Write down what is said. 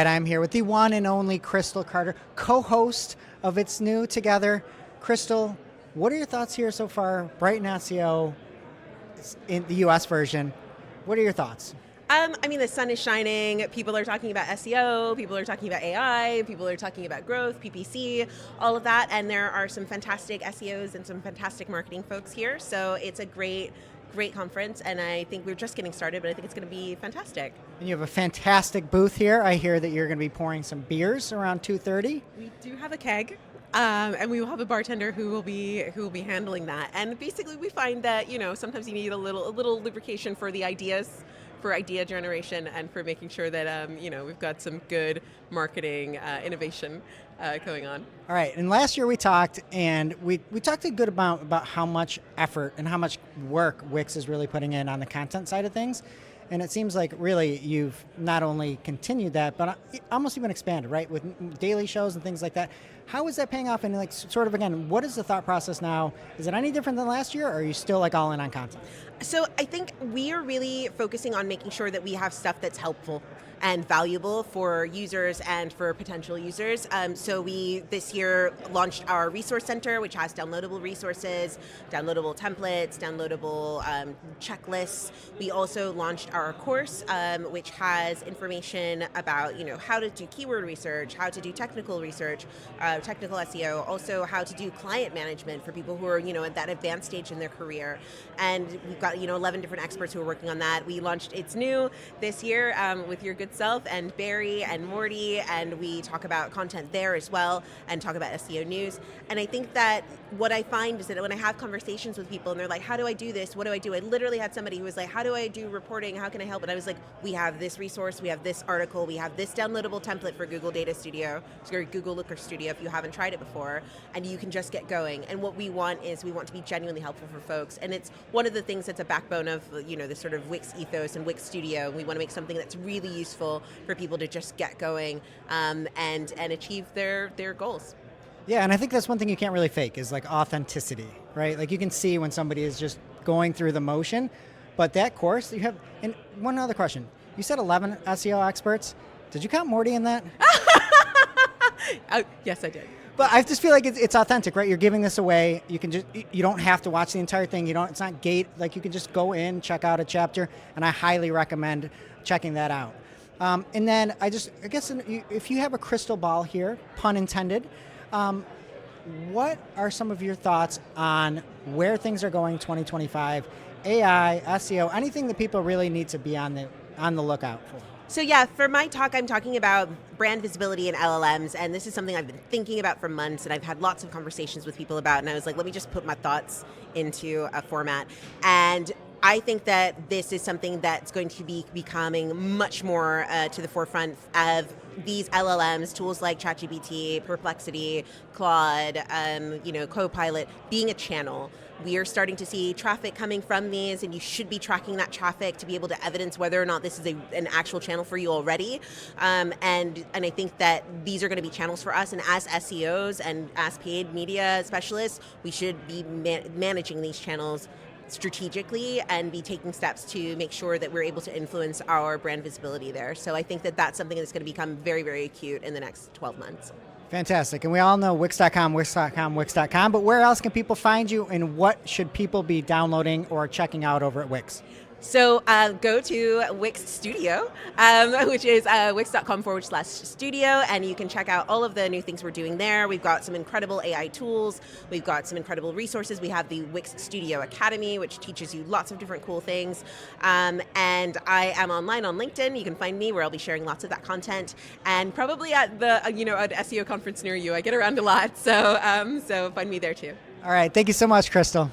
right, I'm here with the one and only Crystal Carter, co-host of It's New Together. Crystal, what are your thoughts here so far? Brighton SEO in the US version. What are your thoughts? I mean, the sun is shining. People are talking about SEO. People are talking about AI. People are talking about growth, PPC, all of that. And there are some fantastic SEOs and some fantastic marketing folks here. So it's a great conference. And I think we're just getting started, but I think it's going to be fantastic. And you have a fantastic booth here. I hear that you're going to be pouring some beers around 2:30. We do have a keg. And we will have a bartender who will be handling that. And basically, we find that sometimes you need a little lubrication for the ideas, for idea generation, and for making sure that we've got some good marketing innovation going on. All right, and last year we talked, and we talked a good amount about how much effort and how much work Wix is really putting in on the content side of things. And it seems like really you've not only continued that, but almost even expanded, right? With daily shows and things like that. How is that paying off? And like sort of again, what is the thought process now? Is it any different than last year, or are you still like all in on content? So I think we are really focusing on making sure that we have stuff that's helpful and valuable for users and for potential users. So we this year launched our resource center, which has downloadable resources, downloadable templates, downloadable checklists. We also launched our course, which has information about how to do keyword research, how to do technical research, technical SEO, also how to do client management for people who are at that advanced stage in their career. And we've got 11 different experts who are working on that. We launched It's New this year with your good self and Barry and Morty, and we talk about content there as well and talk about SEO news. And I think that what I find is that when I have conversations with people and they're like, how do I do this? What do I do? I literally had somebody who was like, how do I do reporting? How can I help? And I was like, we have this resource, we have this article, we have this downloadable template for Google Data Studio, or Google Looker Studio if you haven't tried it before, and you can just get going. And what we want to be genuinely helpful for folks. And it's one of the things that's a backbone of the sort of Wix ethos and Wix Studio. We want to make something that's really useful for people to just get going and achieve their goals. Yeah, and I think that's one thing you can't really fake is like authenticity, right? Like you can see when somebody is just going through the motion, but that course you have. And one other question: you said 11 SEO experts. Did you count Morty in that? Yes, I did. But I just feel like it's authentic, right? You're giving this away. You don't have to watch the entire thing. It's not gate. Like you can just go in, check out a chapter, and I highly recommend checking that out. And then I guess if you have a crystal ball here, pun intended, what are some of your thoughts on where things are going 2025, AI, SEO, anything that people really need to be on the lookout for? So yeah, for my talk, I'm talking about brand visibility and LLMs, and this is something I've been thinking about for months, and I've had lots of conversations with people about, and I was like, let me just put my thoughts into a format. And I think that this is something that's going to be becoming much more to the forefront of these LLMs, tools like ChatGPT, Perplexity, Claude, Copilot, being a channel. We are starting to see traffic coming from these, and you should be tracking that traffic to be able to evidence whether or not this is an actual channel for you already. And I think that these are going to be channels for us, and as SEOs and as paid media specialists, we should be managing these channels strategically and be taking steps to make sure that we're able to influence our brand visibility there. So I think that that's something that's going to become very, very acute in the next 12 months. Fantastic. And we all know Wix.com, Wix.com, Wix.com, but where else can people find you, and what should people be downloading or checking out over at Wix? So go to Wix Studio, which is wix.com/studio, and you can check out all of the new things we're doing there. We've got some incredible AI tools. We've got some incredible resources. We have the Wix Studio Academy, which teaches you lots of different cool things. And I am online on LinkedIn. You can find me where I'll be sharing lots of that content, and probably at the an SEO conference near you. I get around a lot, so find me there too. All right. Thank you so much, Crystal.